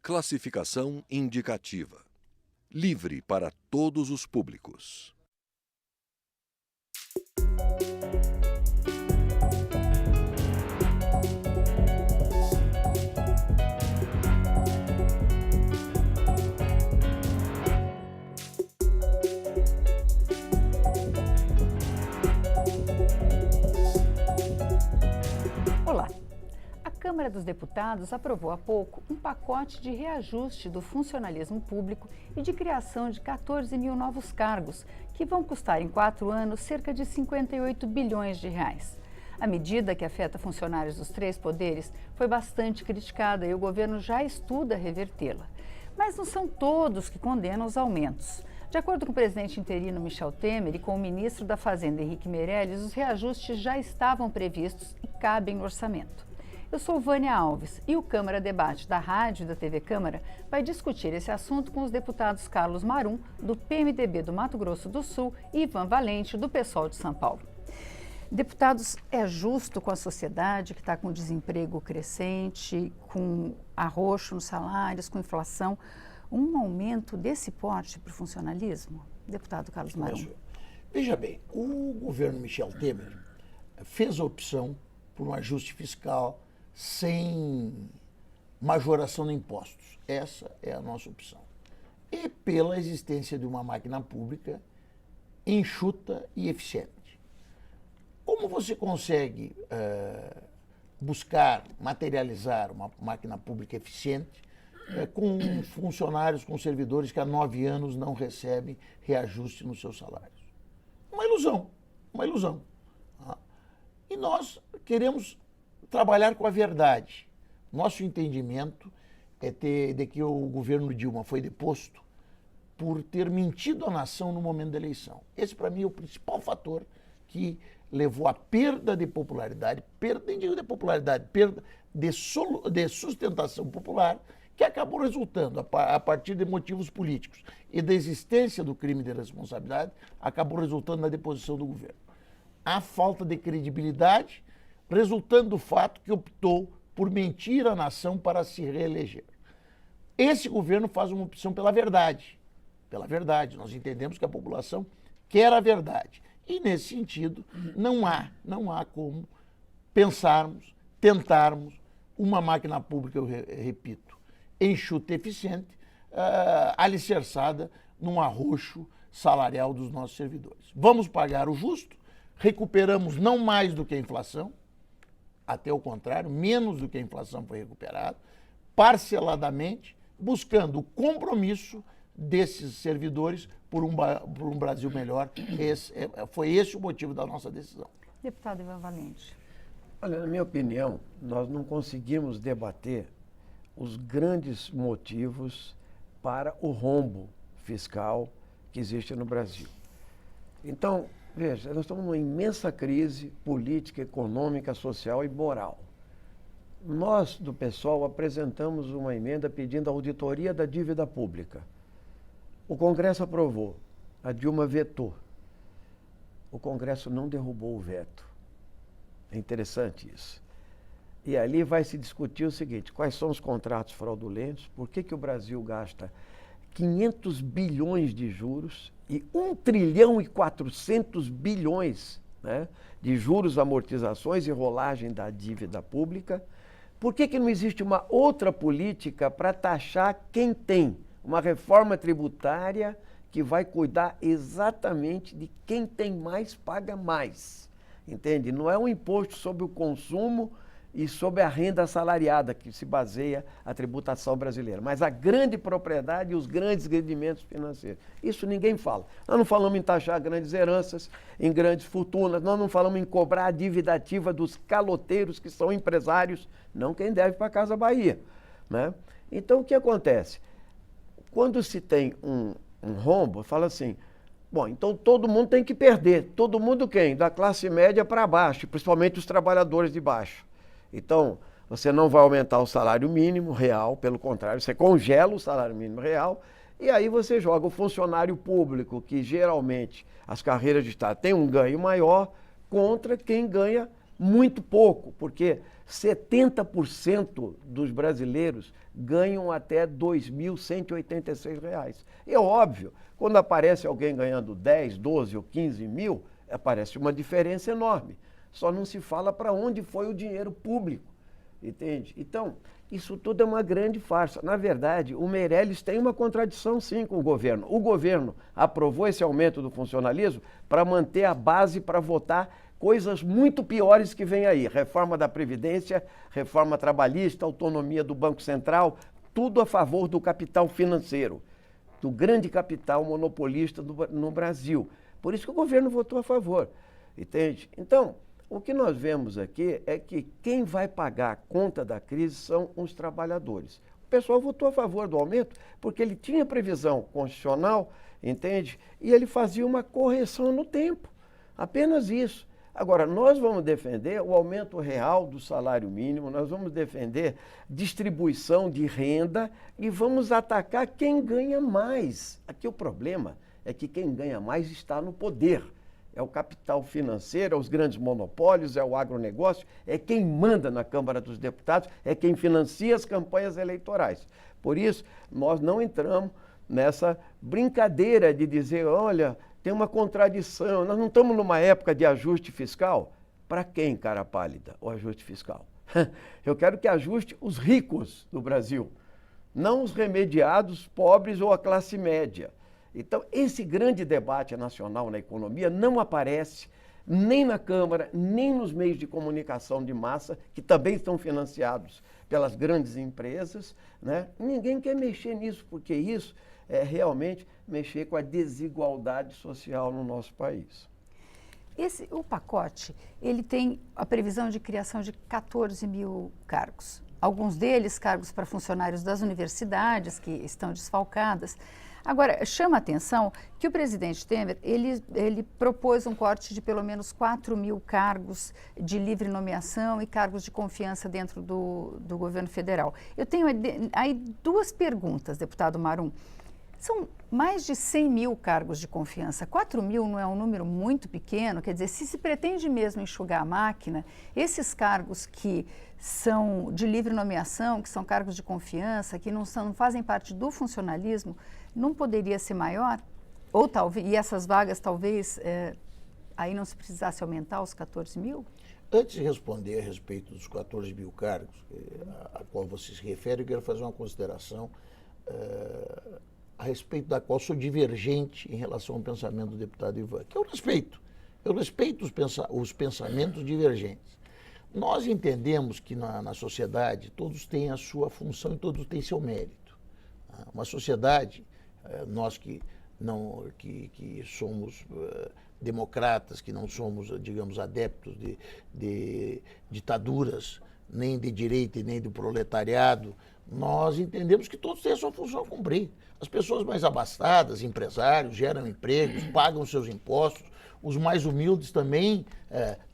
Classificação indicativa. Livre para todos os públicos. Olá! A Câmara dos Deputados aprovou há pouco um pacote de reajuste do funcionalismo público e de criação de 14 mil novos cargos, que vão custar em 4 anos cerca de 58 bilhões de reais. A medida, que afeta funcionários dos 3 poderes, foi bastante criticada e o governo já estuda revertê-la. Mas não são todos que condenam os aumentos. De acordo com o presidente interino Michel Temer e com o ministro da Fazenda Henrique Meirelles, os reajustes já estavam previstos e cabem no orçamento. Eu sou Vânia Alves e o Câmara Debate da Rádio e da TV Câmara vai discutir esse assunto com os deputados Carlos Marum, do PMDB do Mato Grosso do Sul, e Ivan Valente, do PSOL de São Paulo. Deputados, é justo com a sociedade que está com desemprego crescente, com arroxo nos salários, com inflação, um aumento desse porte para o funcionalismo? Deputado Carlos Marum. Veja bem, o governo Michel Temer fez a opção por um ajuste fiscal sem majoração de impostos. Essa é a nossa opção. E pela existência de uma máquina pública enxuta e eficiente. Como você consegue buscar, materializar uma máquina pública eficiente com funcionários, com servidores que há 9 anos não recebem reajuste nos seus salários? Uma ilusão, uma ilusão. E nós queremos trabalhar com a verdade. Nosso entendimento é de que o governo Dilma foi deposto por ter mentido à nação no momento da eleição. Esse, para mim, é o principal fator que levou à perda de popularidade, nem digo de popularidade, perda de sustentação popular, que acabou resultando, a partir de motivos políticos e da existência do crime de responsabilidade, acabou resultando na deposição do governo. A falta de credibilidade, resultando do fato que optou por mentir à nação para se reeleger. Esse governo faz uma opção pela verdade. Pela verdade. Nós entendemos que a população quer a verdade. E, nesse sentido, não há como pensarmos, tentarmos uma máquina pública, eu repito, enxuta e eficiente, alicerçada num arroxo salarial dos nossos servidores. Vamos pagar o justo, recuperamos não mais do que a inflação, até o contrário, menos do que a inflação foi recuperada, parceladamente, buscando o compromisso desses servidores por um Brasil melhor. Foi esse o motivo da nossa decisão. Deputado Ivan Valente. Olha, na minha opinião, nós não conseguimos debater os grandes motivos para o rombo fiscal que existe no Brasil. Então, veja, nós estamos numa imensa crise política, econômica, social e moral. Nós, do PSOL, apresentamos uma emenda pedindo a auditoria da dívida pública. O Congresso aprovou, a Dilma vetou. O Congresso não derrubou o veto. É interessante isso. E ali vai se discutir o seguinte: quais são os contratos fraudulentos, por que o Brasil gasta 500 bilhões de juros e 1 trilhão e 400 bilhões, né, de juros, amortizações e rolagem da dívida pública. Por que não existe uma outra política para taxar quem tem? Uma reforma tributária que vai cuidar exatamente de quem tem mais, paga mais. Entende? Não é um imposto sobre o consumo e sobre a renda assalariada que se baseia a tributação brasileira, mas a grande propriedade e os grandes rendimentos financeiros. Isso ninguém fala. Nós não falamos em taxar grandes heranças, em grandes fortunas, nós não falamos em cobrar a dívida ativa dos caloteiros que são empresários, não quem deve para a Casa Bahia, né? Então, o que acontece? Quando se tem um rombo, fala assim: bom, então todo mundo tem que perder. Todo mundo quem? Da classe média para baixo, principalmente os trabalhadores de baixo. Então, você não vai aumentar o salário mínimo real, pelo contrário, você congela o salário mínimo real e aí você joga o funcionário público, que geralmente as carreiras de Estado têm um ganho maior, contra quem ganha muito pouco, porque 70% dos brasileiros ganham até R$ 2.186. É óbvio, quando aparece alguém ganhando 10, 12 ou 15 mil, aparece uma diferença enorme. Só não se fala para onde foi o dinheiro público, entende? Então, isso tudo é uma grande farsa. Na verdade, o Meirelles tem uma contradição, sim, com o governo. O governo aprovou esse aumento do funcionalismo para manter a base para votar coisas muito piores que vem aí. Reforma da Previdência, reforma trabalhista, autonomia do Banco Central, tudo a favor do capital financeiro, do grande capital monopolista no Brasil. Por isso que o governo votou a favor, entende? Então, o que nós vemos aqui é que quem vai pagar a conta da crise são os trabalhadores. O pessoal votou a favor do aumento porque ele tinha previsão constitucional, entende? E ele fazia uma correção no tempo, apenas isso. Agora, nós vamos defender o aumento real do salário mínimo, nós vamos defender distribuição de renda e vamos atacar quem ganha mais. Aqui o problema é que quem ganha mais está no poder. É o capital financeiro, é os grandes monopólios, é o agronegócio, é quem manda na Câmara dos Deputados, é quem financia as campanhas eleitorais. Por isso, nós não entramos nessa brincadeira de dizer, olha, tem uma contradição, nós não estamos numa época de ajuste fiscal. Para quem, cara pálida, o ajuste fiscal? Eu quero que ajuste os ricos do Brasil, não os remediados, pobres ou a classe média. Então, esse grande debate nacional na economia não aparece nem na Câmara, nem nos meios de comunicação de massa, que também estão financiados pelas grandes empresas, né? Ninguém quer mexer nisso, porque isso é realmente mexer com a desigualdade social no nosso país. O pacote, ele tem a previsão de criação de 14 mil cargos. Alguns deles, cargos para funcionários das universidades, que estão desfalcadas. Agora, chama a atenção que o presidente Temer, ele propôs um corte de pelo menos 4 mil cargos de livre nomeação e cargos de confiança dentro do governo federal. Eu tenho aí duas perguntas, deputado Marum. São mais de 100 mil cargos de confiança. 4 mil não é um número muito pequeno, quer dizer, se pretende mesmo enxugar a máquina, esses cargos que são de livre nomeação, que são cargos de confiança, que não fazem parte do funcionalismo, não poderia ser maior? Ou talvez, e essas vagas talvez aí não se precisasse aumentar os 14 mil? Antes de responder a respeito dos 14 mil cargos, a qual você se refere, eu quero fazer uma consideração a respeito da qual sou divergente em relação ao pensamento do deputado Ivan, que eu respeito. Eu respeito os pensamentos divergentes. Nós entendemos que na sociedade todos têm a sua função e todos têm seu mérito. Uma sociedade, nós que somos democratas, que não somos, digamos, adeptos de ditaduras, nem de direita e nem do proletariado, nós entendemos que todos têm a sua função a cumprir. As pessoas mais abastadas, empresários, geram empregos, pagam seus impostos. Os mais humildes também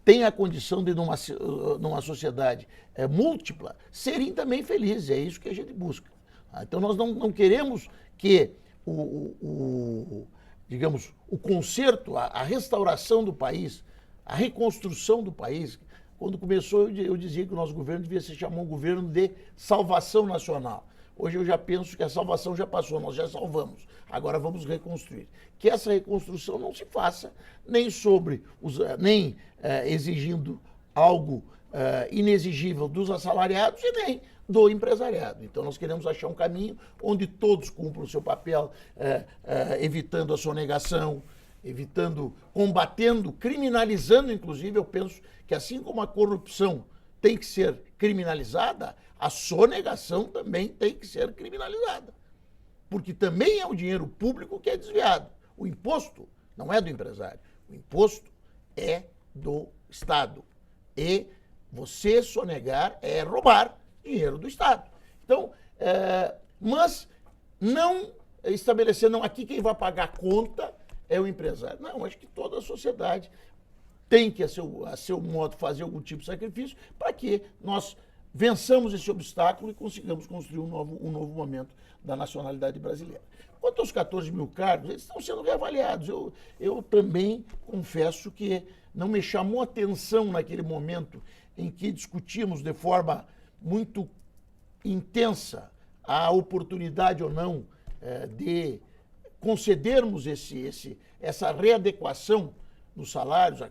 têm a condição de, numa sociedade múltipla, serem também felizes. É isso que a gente busca. Então, nós não queremos que digamos, o conserto, a restauração do país, a reconstrução do país. Quando começou, eu dizia que o nosso governo devia se chamar um governo de salvação nacional. Hoje eu já penso que a salvação já passou, nós já salvamos. Agora vamos reconstruir. Que essa reconstrução não se faça nem exigindo algo inexigível dos assalariados e nem do empresariado. Então nós queremos achar um caminho onde todos cumpram o seu papel, evitando a sonegação, combatendo, criminalizando, inclusive. Eu penso que assim como a corrupção tem que ser criminalizada, a sonegação também tem que ser criminalizada. Porque também é o dinheiro público que é desviado. O imposto não é do empresário, o imposto é do Estado. E você sonegar é roubar dinheiro do Estado. Então, mas não estabelecer, não, aqui quem vai pagar a conta é o empresário. Não, acho que toda a sociedade tem que, a seu modo, fazer algum tipo de sacrifício para que nós vençamos esse obstáculo e consigamos construir um novo momento da nacionalidade brasileira. Quanto aos 14 mil cargos, eles estão sendo reavaliados. Eu também confesso que não me chamou atenção naquele momento em que discutimos de forma muito intensa a oportunidade ou não de concedermos essa readequação dos salários,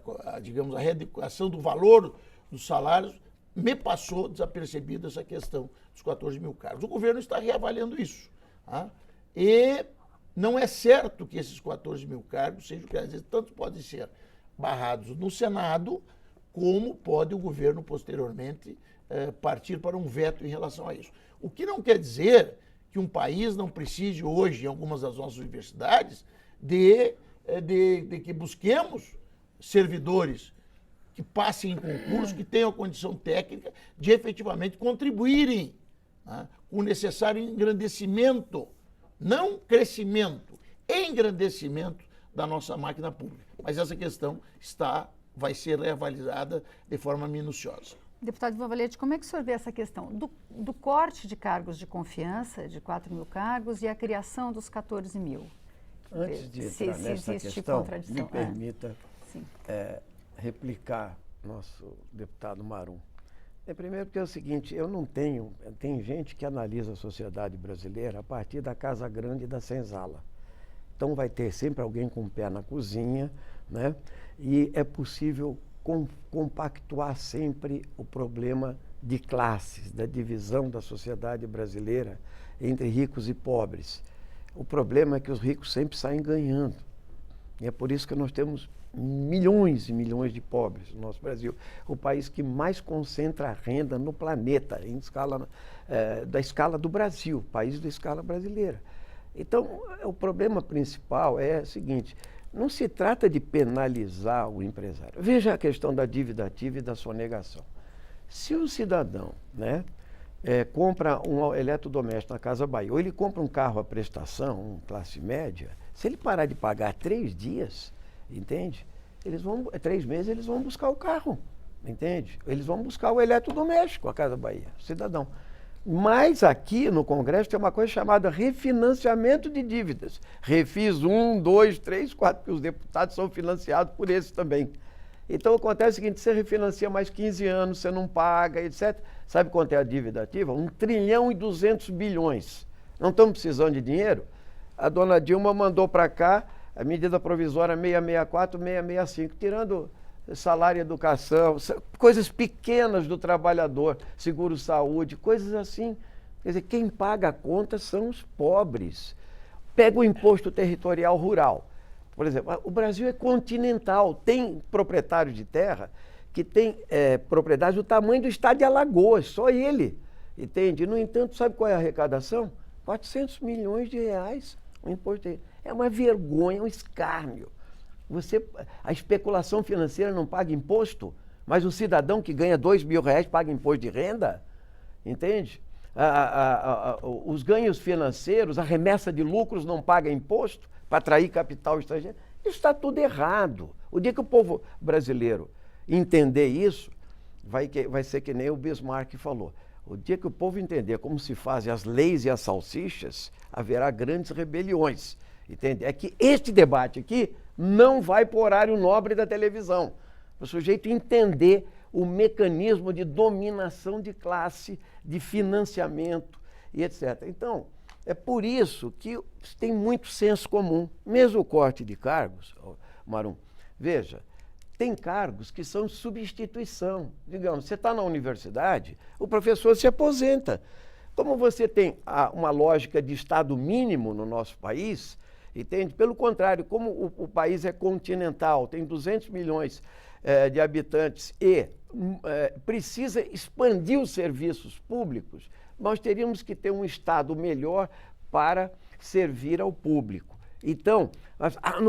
digamos, a readequação do valor dos salários. Me passou desapercebida essa questão dos 14 mil cargos. O governo está reavaliando isso. Tá? E não é certo que esses 14 mil cargos sejam, quer dizer, tanto podem ser barrados no Senado, como pode o governo posteriormente partir para um veto em relação a isso. O que não quer dizer que um país não precise hoje, em algumas das nossas universidades, de que busquemos servidores que passem em concurso, que tenham a condição técnica de efetivamente contribuírem, né, com o necessário engrandecimento, não crescimento, engrandecimento da nossa máquina pública. Mas essa questão vai ser reavaliada de forma minuciosa. Deputado Ivan Valete, como é que o senhor vê essa questão do corte de cargos de confiança, de 4 mil cargos, e a criação dos 14 mil? Antes de entrar nessa questão, me permita replicar nosso deputado Marum. Primeiro porque é o seguinte, tem gente que analisa a sociedade brasileira a partir da casa grande e da senzala. Então vai ter sempre alguém com o pé na cozinha, né? E é possível compactuar sempre o problema de classes, da divisão da sociedade brasileira entre ricos e pobres. O problema é que os ricos sempre saem ganhando. E é por isso que nós temos milhões e milhões de pobres no nosso Brasil. O país que mais concentra a renda no planeta, da escala do Brasil, país da escala brasileira. Então, o problema principal é o seguinte, não se trata de penalizar o empresário. Veja a questão da dívida ativa e da sonegação. Se o cidadão, né, compra um eletrodoméstico na Casa Bahia, ou ele compra um carro à prestação, classe média, se ele parar de pagar 3 dias, entende? 3 meses eles vão buscar o carro, entende? Eles vão buscar o eletrodoméstico, a Casa Bahia, o cidadão. Mas aqui no Congresso tem uma coisa chamada refinanciamento de dívidas. Refis 1, 2, 3, 4, porque os deputados são financiados por esses também. Então acontece o seguinte, você refinancia mais 15 anos, você não paga, etc. Sabe quanto é a dívida ativa? 1 trilhão e 200 bilhões. Não estamos precisando de dinheiro? A dona Dilma mandou para cá a medida provisória 664, 665, tirando salário e educação, coisas pequenas do trabalhador, seguro-saúde, coisas assim. Quer dizer, quem paga a conta são os pobres. Pega o imposto territorial rural. Por exemplo, o Brasil é continental, tem proprietários de terra que tem propriedade do tamanho do estado de Alagoas, só ele, entende? No entanto, sabe qual é a arrecadação? 400 milhões de reais o imposto. É uma vergonha, um escárnio. A especulação financeira não paga imposto, mas o cidadão que ganha 2 mil reais paga imposto de renda, entende? Os ganhos financeiros, a remessa de lucros não paga imposto para atrair capital estrangeiro. Isso está tudo errado. O dia que o povo brasileiro entender isso, vai ser que nem o Bismarck falou. O dia que o povo entender como se fazem as leis e as salsichas, haverá grandes rebeliões. Entende? É que este debate aqui não vai para o horário nobre da televisão. O sujeito entender o mecanismo de dominação de classe, de financiamento e etc. Então, é por isso que tem muito senso comum. Mesmo o corte de cargos, Marum, veja, tem cargos que são substituição. Digamos, você está na universidade, o professor se aposenta. Como você tem uma lógica de Estado mínimo no nosso país, entende? Pelo contrário, como o país é continental, tem 200 milhões de habitantes e precisa expandir os serviços públicos, nós teríamos que ter um Estado melhor para servir ao público. Então,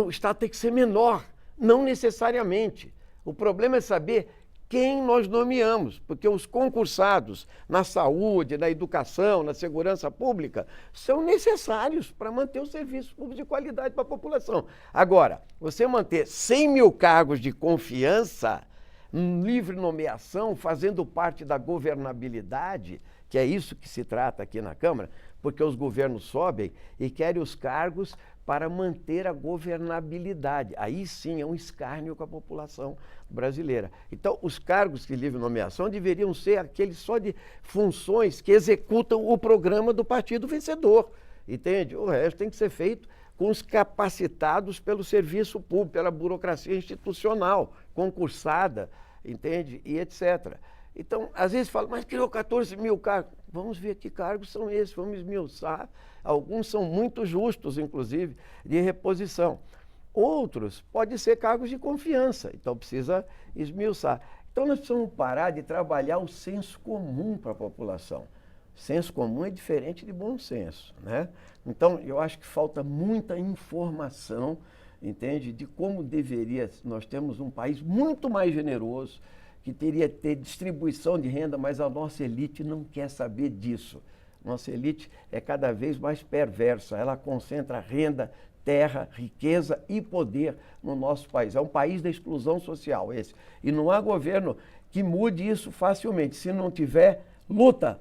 o Estado tem que ser menor, não necessariamente. O problema é saber quem nós nomeamos, porque os concursados na saúde, na educação, na segurança pública, são necessários para manter os serviços públicos de qualidade para a população. Agora, você manter 100 mil cargos de confiança, livre nomeação, fazendo parte da governabilidade, que é isso que se trata aqui na Câmara, porque os governos sobem e querem os cargos para manter a governabilidade. Aí sim é um escárnio com a população brasileira. Então, os cargos de livre nomeação deveriam ser aqueles só de funções que executam o programa do partido vencedor, entende? O resto tem que ser feito com os capacitados pelo serviço público, pela burocracia institucional, concursada, entende? E etc. Então, às vezes fala, mas criou 14 mil cargos. Vamos ver que cargos são esses, vamos esmiuçar. Alguns são muito justos, inclusive, de reposição. Outros podem ser cargos de confiança, então precisa esmiuçar. Então, nós precisamos parar de trabalhar o senso comum para a população. Senso comum é diferente de bom senso, né? Então, eu acho que falta muita informação, entende? De como deveria, nós temos um país muito mais generoso, que teria que ter distribuição de renda, mas a nossa elite não quer saber disso. Nossa elite é cada vez mais perversa, ela concentra renda, terra, riqueza e poder no nosso país. É um país da exclusão social esse. E não há governo que mude isso facilmente. Se não tiver luta,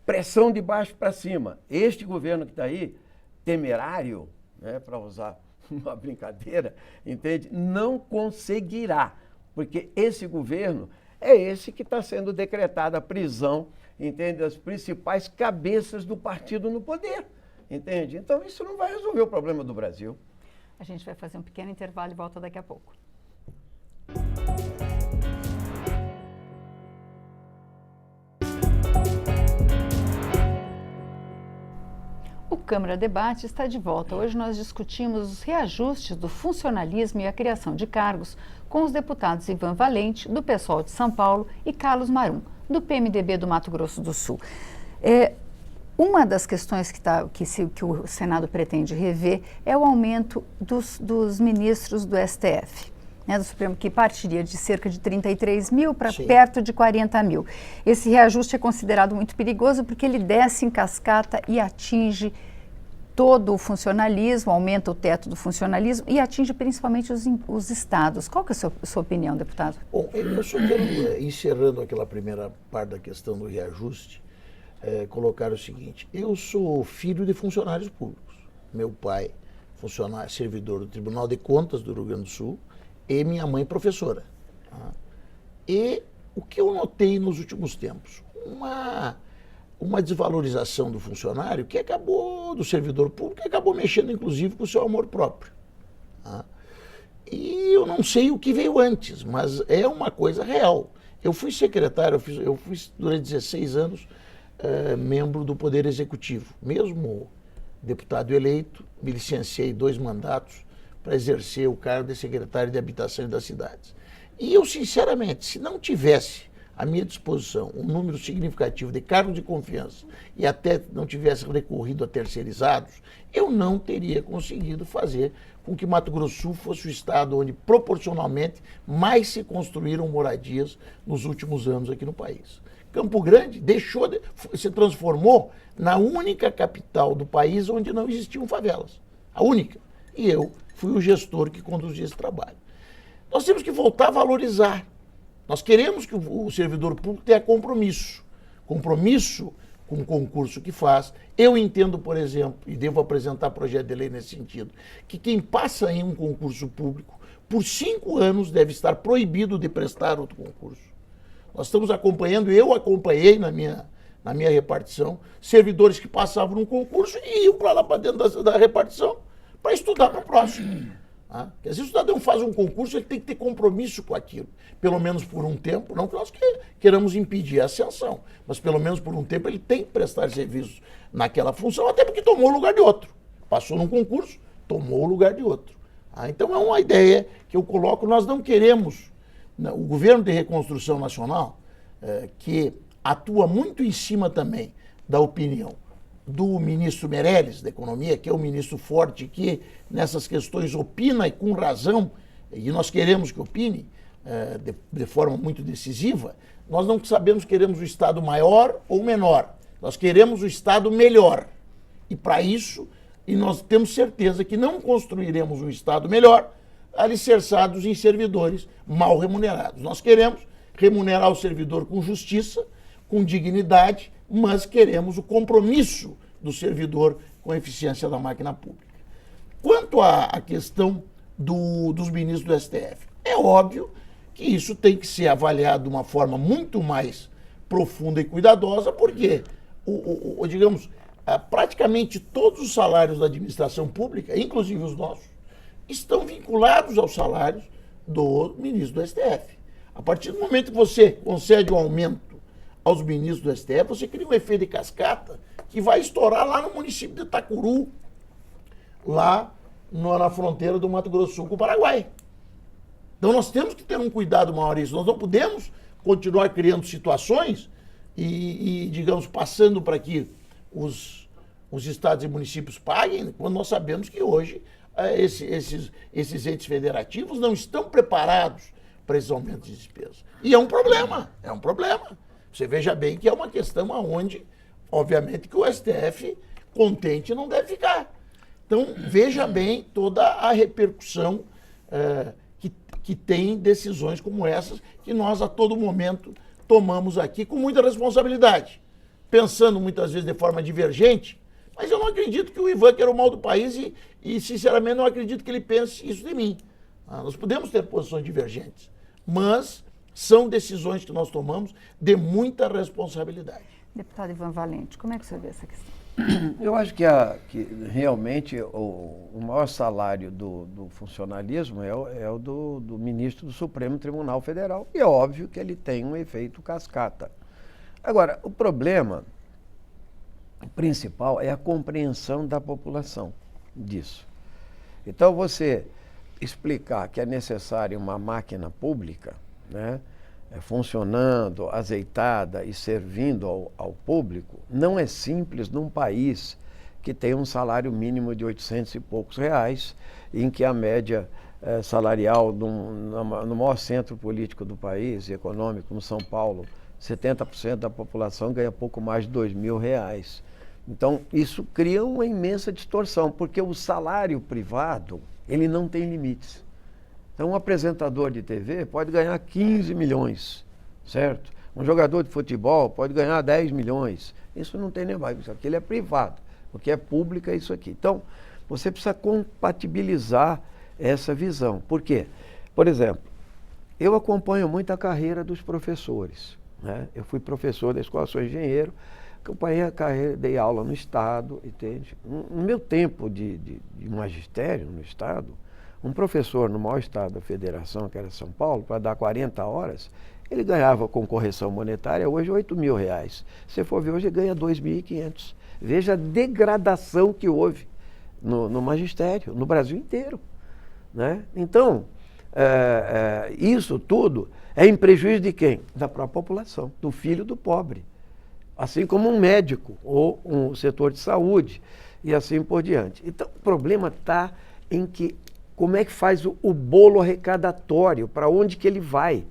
pressão de baixo para cima. Este governo que está aí, temerário, né, para usar uma brincadeira, entende? Não conseguirá, porque esse governo é esse que está sendo decretada a prisão, entende? Das principais cabeças do partido no poder, entende? Então isso não vai resolver o problema do Brasil. A gente vai fazer um pequeno intervalo e volta daqui a pouco. O Câmara Debate está de volta. Hoje nós discutimos os reajustes do funcionalismo e a criação de cargos com os deputados Ivan Valente, do PSOL de São Paulo, e Carlos Marum, do PMDB do Mato Grosso do Sul. Uma das questões que o Senado pretende rever é o aumento dos ministros do STF, né, do Supremo, que partiria de cerca de 33 mil para perto de 40 mil. Esse reajuste é considerado muito perigoso porque ele desce em cascata e atinge todo o funcionalismo, aumenta o teto do funcionalismo e atinge principalmente os estados. Qual que é a sua opinião, deputado? Bom, eu só quero, encerrando aquela primeira parte da questão do reajuste, colocar o seguinte: eu sou filho de funcionários públicos. Meu pai, servidor do Tribunal de Contas do Rio Grande do Sul, e minha mãe, professora. Tá? E o que eu notei nos últimos tempos? Uma desvalorização do funcionário do servidor público, que acabou mexendo, inclusive, com o seu amor próprio. Tá? E eu não sei o que veio antes, mas é uma coisa real. Eu fui secretário, eu fui durante 16 anos membro do Poder Executivo. Mesmo deputado eleito, me licenciei 2 mandatos para exercer o cargo de secretário de Habitação e das Cidades. E eu, sinceramente, se não tivesse à minha disposição um número significativo de cargos de confiança e até não tivesse recorrido a terceirizados, eu não teria conseguido fazer com que Mato Grosso do Sul fosse o estado onde proporcionalmente mais se construíram moradias nos últimos anos aqui no país. Campo Grande se transformou na única capital do país onde não existiam favelas. A única. E eu fui o gestor que conduzia esse trabalho. Nós temos que voltar a valorizar. Nós queremos que o servidor público tenha compromisso. Compromisso com o concurso que faz. Eu entendo, por exemplo, e devo apresentar projeto de lei nesse sentido, que quem passa em um concurso público, por 5 anos deve estar proibido de prestar outro concurso. Nós estamos acompanhando, eu acompanhei na minha repartição, servidores que passavam num concurso e iam para lá para dentro da repartição para estudar para o próximo. Tá? Porque às vezes o cidadão faz um concurso, ele tem que ter compromisso com aquilo, pelo menos por um tempo, não que nós queiramos impedir a ascensão, mas pelo menos por um tempo ele tem que prestar serviço naquela função, até porque tomou o lugar de outro. Passou num concurso, tomou o lugar de outro. Tá? Então é uma ideia que eu coloco, nós não queremos, o governo de reconstrução nacional, que atua muito em cima também da opinião do ministro Meirelles, da Economia, que é um ministro forte, que nessas questões opina e com razão, e nós queremos que opine de forma muito decisiva. Nós não sabemos, queremos o Estado maior ou menor, nós queremos o Estado melhor. E para isso, e nós temos certeza que não construiremos um Estado melhor alicerçados em servidores mal remunerados. Nós queremos remunerar o servidor com justiça, com dignidade, mas queremos o compromisso do servidor com a eficiência da máquina pública. Quanto à questão dos ministros do STF, é óbvio que isso tem que ser avaliado de uma forma muito mais profunda e cuidadosa, porque, digamos, praticamente todos os salários da administração pública, inclusive os nossos, estão vinculados aos salários do ministro do STF. A partir do momento que você concede um aumento aos ministros do STF, você cria um efeito de cascata que vai estourar lá no município de Itacuru, lá na fronteira do Mato Grosso do Sul com o Paraguai. Então nós temos que ter um cuidado maior nisso. Nós não podemos continuar criando situações e digamos, passando para que os estados e municípios paguem, quando nós sabemos que hoje esses entes federativos não estão preparados para esses aumentos de despesas. E é um problema, é um problema. Você veja bem que é uma questão onde, obviamente, que o STF contente não deve ficar. Então, veja bem toda a repercussão que tem decisões como essas, que nós a todo momento tomamos aqui com muita responsabilidade, pensando muitas vezes de forma divergente, mas eu não acredito que o Ivan queira o mal do país e sinceramente, não acredito que ele pense isso de mim. Nós podemos ter posições divergentes, mas são decisões que nós tomamos de muita responsabilidade. Deputado Ivan Valente, como é que você vê essa questão? Eu acho que realmente o maior salário do funcionalismo é o do ministro do Supremo Tribunal Federal. E é óbvio que ele tem um efeito cascata. Agora, o problema principal é a compreensão da população disso. Então, você explicar que é necessária uma máquina pública, né, funcionando, azeitada e servindo ao público, não é simples num país que tem um salário mínimo de 800 e poucos reais, em que a média salarial no maior centro político do país, econômico, como São Paulo, 70% da população ganha pouco mais de R$2.000. Então, isso cria uma imensa distorção, porque o salário privado, ele não tem limites. Então, um apresentador de TV pode ganhar 15 milhões, certo? Um jogador de futebol pode ganhar 10 milhões. Isso não tem nem mais, isso aqui é privado. O que é público é isso aqui. Então, você precisa compatibilizar essa visão. Por quê? Por exemplo, eu acompanho muito a carreira dos professores, né? Eu fui professor da escola, sou engenheiro, acompanhei a carreira, dei aula no Estado, entende? No meu tempo de magistério no Estado, um professor no maior estado da federação, que era São Paulo, para dar 40 horas, ele ganhava com correção monetária hoje R$8.000. Se for ver hoje, ele ganha 2.500. Veja a degradação que houve no magistério, no Brasil inteiro, né? Então, isso tudo é em prejuízo de quem? Da própria população, do filho do pobre. Assim como um médico ou um setor de saúde e assim por diante. Então, o problema está em que como é que faz o bolo arrecadatório, para onde que ele vai?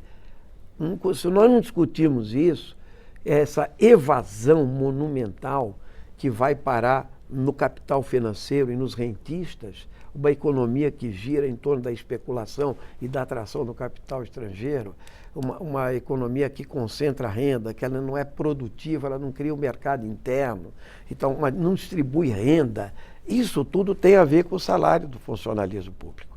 Se nós não discutirmos isso, essa evasão monumental que vai parar no capital financeiro e nos rentistas, uma economia que gira em torno da especulação e da atração do capital estrangeiro, uma economia que concentra renda, que ela não é produtiva, ela não cria um mercado interno, então não distribui renda. Isso tudo tem a ver com o salário do funcionalismo público.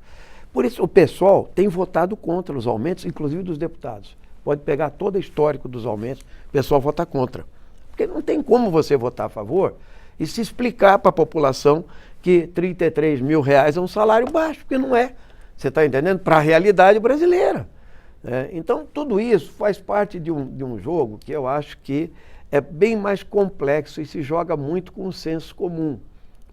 Por isso, o pessoal tem votado contra os aumentos, inclusive dos deputados. Pode pegar todo o histórico dos aumentos, o pessoal vota contra. Porque não tem como você votar a favor e se explicar para a população que R$33.000 é um salário baixo, porque não é. Você está entendendo? Para a realidade brasileira. Então, tudo isso faz parte de um jogo que eu acho que é bem mais complexo e se joga muito com o senso comum.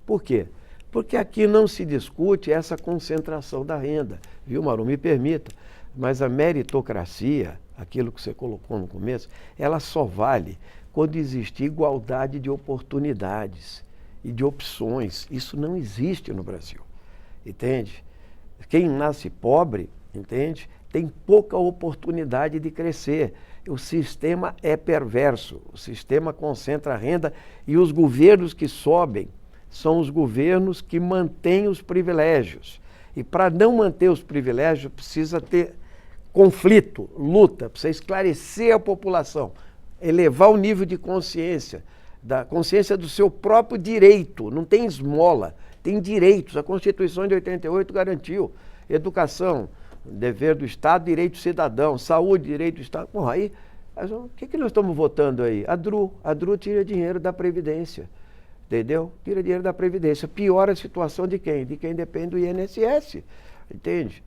Por quê? Porque aqui não se discute essa concentração da renda, viu, Maru? Me permita, mas a meritocracia, aquilo que você colocou no começo, ela só vale quando existe igualdade de oportunidades e de opções. Isso não existe no Brasil, entende? Quem nasce pobre, entende? Tem pouca oportunidade de crescer. O sistema é perverso, o sistema concentra a renda e os governos que sobem são os governos que mantêm os privilégios. E para não manter os privilégios, precisa ter conflito, luta, precisa esclarecer a população, elevar o nível de consciência, da consciência do seu próprio direito. Não tem esmola, tem direitos. A Constituição de 88 garantiu educação, dever do Estado, direito cidadão, saúde, direito do Estado. Bom, aí, o que nós estamos votando aí? A DRU tira dinheiro da Previdência, entendeu? Tira dinheiro da Previdência. Piora a situação de quem? De quem depende do INSS, entende?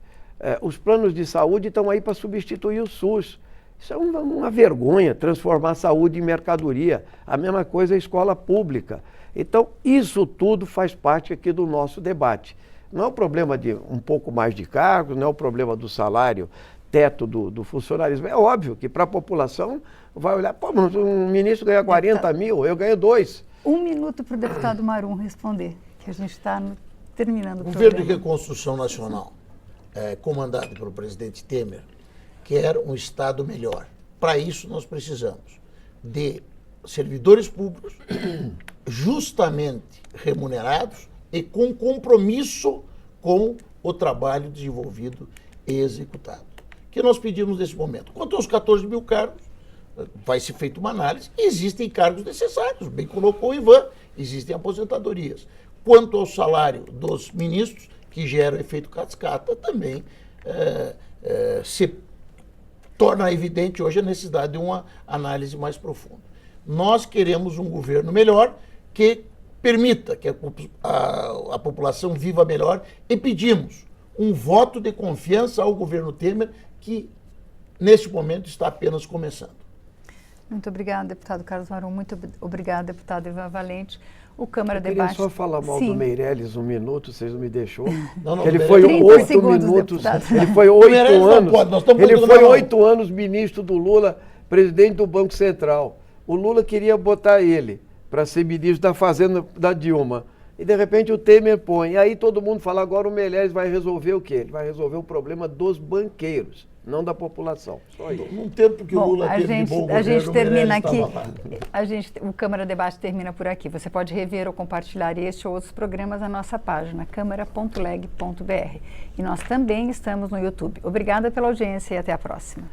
Os planos de saúde estão aí para substituir o SUS. Isso é uma vergonha, transformar a saúde em mercadoria. A mesma coisa a escola pública. Então, isso tudo faz parte aqui do nosso debate. Não é o problema de um pouco mais de cargos, não é o problema do salário, teto do funcionalismo. É óbvio que para a população vai olhar, pô, mas um ministro ganha 40 mil, eu ganho 2. 1 minuto para o deputado Marum responder, que a gente está terminando o O Governo de programa. Reconstrução Nacional, comandado pelo presidente Temer, quer um Estado melhor. Para isso, nós precisamos de servidores públicos justamente remunerados e com compromisso com o trabalho desenvolvido e executado. O que nós pedimos nesse momento? Quanto aos 14 mil cargos, vai ser feita uma análise. Existem cargos necessários, bem colocou o Ivan, existem aposentadorias. Quanto ao salário dos ministros, que gera o efeito cascata, também se torna evidente hoje a necessidade de uma análise mais profunda. Nós queremos um governo melhor que permita que a população viva melhor e pedimos um voto de confiança ao governo Temer, que neste momento está apenas começando. Muito obrigada, deputado Carlos Marum. Muito obrigada, deputado Ivan Valente. O Câmara Eu queria Debate... só falar mal do Meirelles 1 minuto, vocês não me deixou. Não, Ele Meirelles- foi 30 8 segundos, minutos, deputado. ele foi O 8 Meirelles não anos, pode, nós estamos ele falando foi do Marum. 8 anos ministro do Lula, presidente do Banco Central. O Lula queria botar ele para ser ministro da Fazenda da Dilma. E de repente o Temer põe. E aí todo mundo fala, agora o Meirelles vai resolver o quê? Ele vai resolver o problema dos banqueiros, não da população. Só isso. Num tempo que o Bom, Lula a teve gente, bom a governo, gente o termina Meirelles aqui. estava lá. O Câmara Debate termina por aqui. Você pode rever ou compartilhar este ou outros programas na nossa página câmara.leg.br. E nós também estamos no YouTube. Obrigada pela audiência e até a próxima.